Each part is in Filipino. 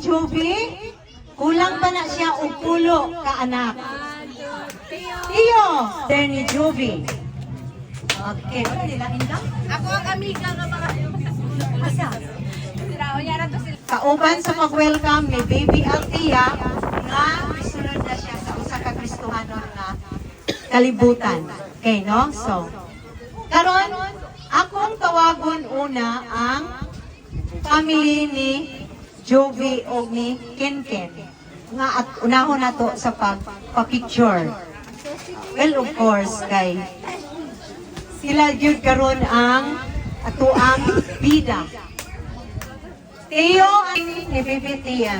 Joby, kulang pa na siya og pulo ka anak. Tiyo, brother ni Joby. Okay, ano nila indang? Ako ang amiga ng mga Asa? Siraon to sila. Kauban sa pag-welcome ni Baby Althea nga misunod na siya sa usa ka Kristohanon nga kalibutan. Okay, no? So, karon akong tawagon una ang family ni Joby o ni Kenken nga at unahon na to sa pagpa-picture. Well, of course, kay sila gyud karon ang atuang bida. Teo ni Baby Tia.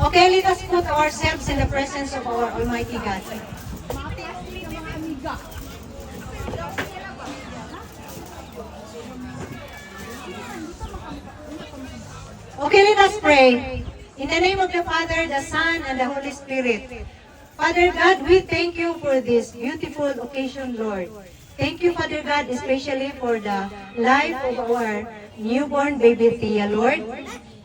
Okay, let us put ourselves in the presence of our Almighty God. Okay, let us pray. In the name of the Father, the Son, and the Holy Spirit. Father God, we thank you for this beautiful occasion, Lord. Thank you, Father God, especially for the life of our newborn baby Tia, Lord.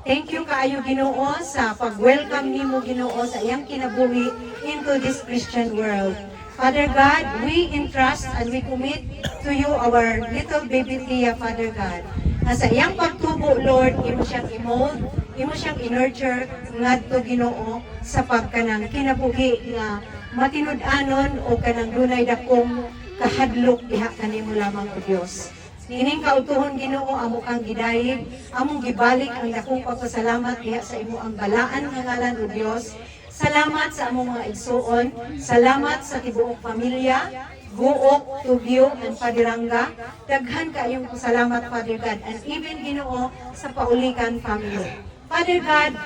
Thank you kaayo Ginoo sa pag-welcome nimo Ginoo sa iyang kinabuhi into this Christian world. Father God, we entrust and we commit to you our little baby Tia, Father God. Sa iyang pagtubo, Lord, imo siyang i-mold, imo siyang i-nurture ngadto Ginoo sa pagkanang kinabuhi nga matinud-anon o kanang dunay dakong kahadlok diha kanimo lamang o Dios. Kining kautuhon Ginoo amo kang gidayeg, among gibalik ang dakong pagpasalamat diha sa imo ang balaan nga ngalan o Dios. Salamat sa among mga igsuon, salamat sa tibuok pamilya, Guok, Tugyo, and Padiranga. Daghan kaayong salamat, Father God, and even Ginoo sa Paulikan family. Father God,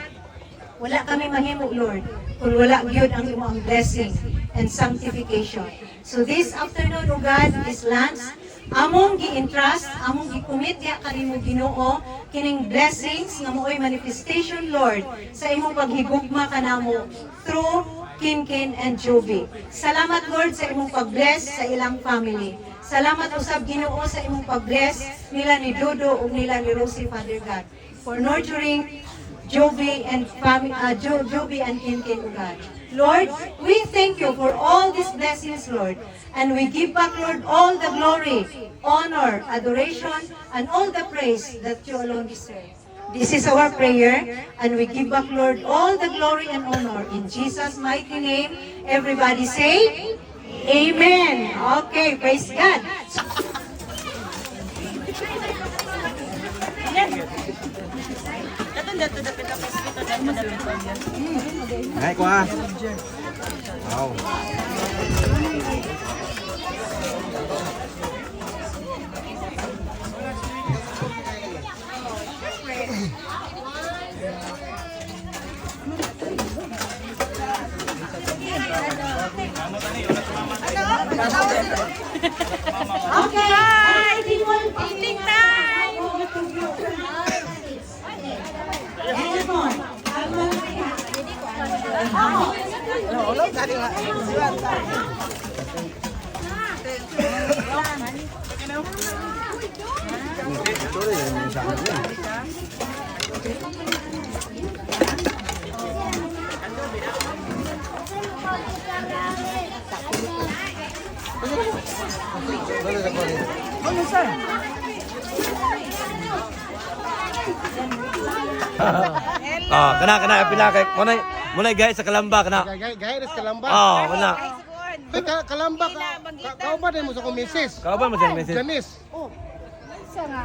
wala kami mahimo, Lord, kung wala gyud ang imong blessing and sanctification. So this afternoon, O God, this lunch, among gi-entrust, among gi-commit ya kanimo Ginoo kining blessings nga mooy manifestation, Lord, sa imong paghigugma kanamo through Kinkin and Joby. Salamat, Lord, sa imong pag-bless sa ilang family. Salamat usab Ginoo sa imong pag-bless nila ni Dodo ug nila ni Rosie, Father God, for nurturing Joby and Joby and Kinkin, O God. Lord, we thank you for all these blessings, Lord, and we give back, Lord, all the glory, honor, adoration, and all the praise that you alone deserve. This is our prayer, and we give back, Lord, all the glory and honor in Jesus' mighty name. Everybody say, Amen. Okay, praise God. Hai qua. Wow. Okay. Hi. Eating time! Kena pila kay munay guys sa Kalamba kena. Gaya sa Kalamba. Oh, wala. Ay, Kalamba ka. Kauban mo sa kumisis. Kau ba mo dyan message? Janice.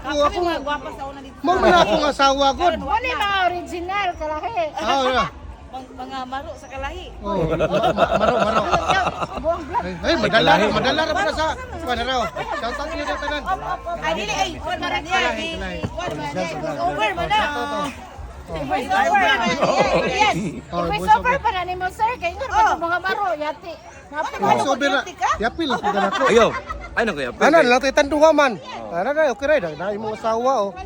Ako nga gwapa sa una dito. Mo man akong asawa gud. Wala mga original kalahi. Ah, Mga maro sa kalahi. oh. Maro. Buong vlog. Ay, madala ra para sa raw. Shout out niyo tanan. Ay dili ay kuan man niya. Kuan man niya. Over man na. Voice over. Yes. Voice over pa na nimo sir kay ngor mga maro yati. Voice over na. Yapil ko na ko. Ayo. Ay nako ya. Ana lang tay tanduha man. Ana na okay ra na imong asawa oh.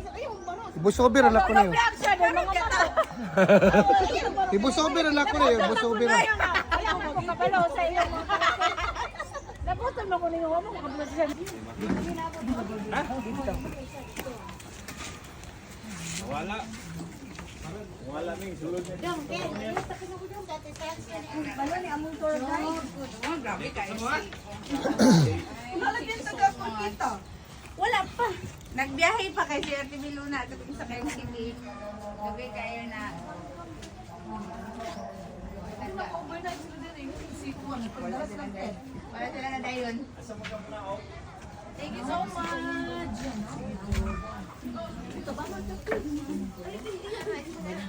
Voice over na ko niyo. Voice over na ko niyo, voice over. Ayaw ko kabalo sa iyo mga Nabutan mo ko niyo mo kabalo sa. Wala pa. Nagbiyahe pa kay si Ate Miluna at sa kay Kimi. Gabi kayo na. Wala sila na dayon. Thank you so much.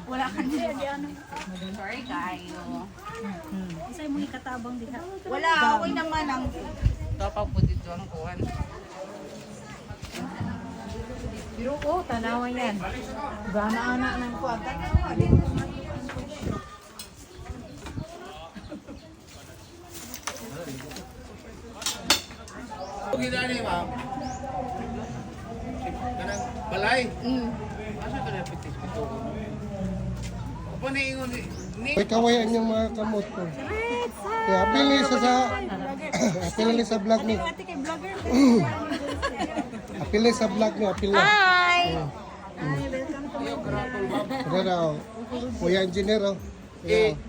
Wala ka niya. Sorry kayo. Isa mo ikatabang diha. Wala, okay naman ang tapang po dito ang kuhan. Pero tanawan yan. Gana-ana ng kuwan. Ginani, ma'am. Kanang balay. Asa ka na pitis pito? Apa na ingon ni? May kawayan yung mga kamot ko. Kaya apil ni sa vlog ni. Apil ni sa vlog ni, apil na. Hi! Tara na, oh. Kuya Engineer, oh. Yeah.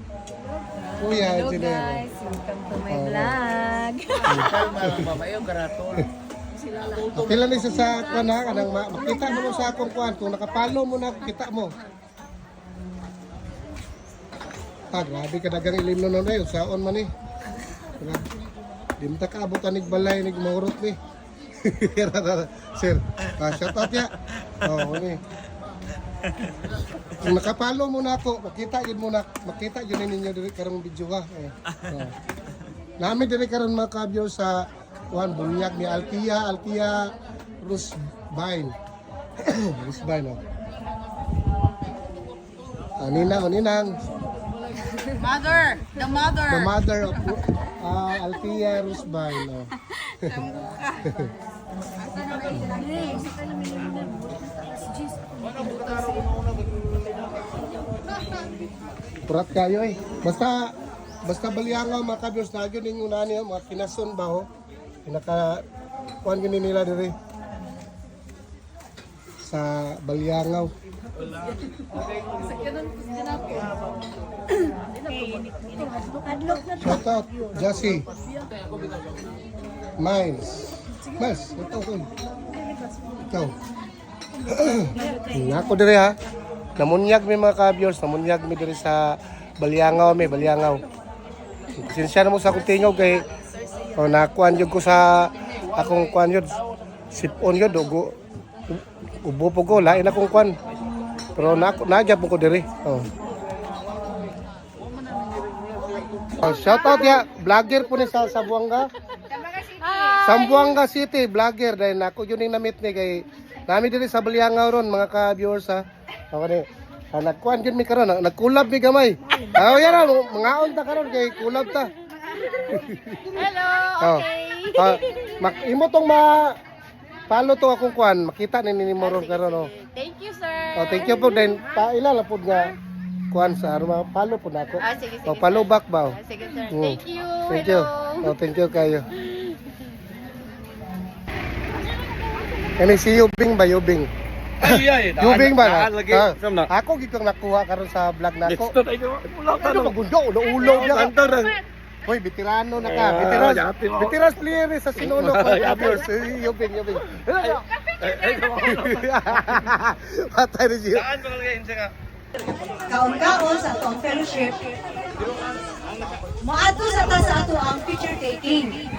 Kuya Engineer. Welcome to my vlog. Kalma lang babae yung karatol. Apil ni sa kanang makita mo sa akong kuan. Kung nakapalo mo na, kita mo. Ah, grabe ka dagang ilim na nun saon man eh. Di mo ta kaabutan nig balay nig maurot ni. Sir, shout out ya. Oh, ni. Kung nakapalo mo na ako, makita yun ninyo diri karong video ha. Oh. Nami diri karon mga kabyo sa bunyag ni Altia Rusbine. Rusbine oh. Ninang. The mother. The mother of Altia Rusbine. Oh. Purat kayo eh. Basta baliangaw mga kabyos na yun yung unani mga kinason ba ho. Pinaka kuhan gini nila diri sa baliangaw. Shout out, Jassy. Miles, ito ko. Ikaw. Ako diri ha. Namunyag mi mga kabyos, namunyag mi diri sa Baliangaw. Sinsya na mo sa akong tingaw kay nakuan yun ko sa akong kuan yun. Sipon yun, ubo po ko, lain akong kuan. Pero nagyap mo ko diri. Shout out ya, vlogger po ni sa Sambuanga. Sambuanga City, vlogger. Dahil ako yun yung na-meet ni kay nami diri sa Baliangaw ron, mga ka-viewers ha. Ako ni, nagkuhan yun mi karon, nagkulab mi gamay. Yan ha, mga ta karon kay kulab ta. Hello, okay. Imo tong palo to akong kuan, makita ni Moron karon oh. Thank you, sir. Thank you po din. Paila lapod nga kuan sa arma palo po nako. Sige. Palo back ba? Sige, sir. Mm. Thank you. Thank you. Hello. Thank you kayo. Kani si Yubing ba Yubing? Yubing ba? Ako gitong nakuha karon sa vlog nako. Ano magundo ulo niya. Hoy, veterano na ka. Veterans player sa Sinulog. Yubing. Patay na siya. Kaon-kaon sa atong fellowship. Moadto sa ta sa ato ang picture taking.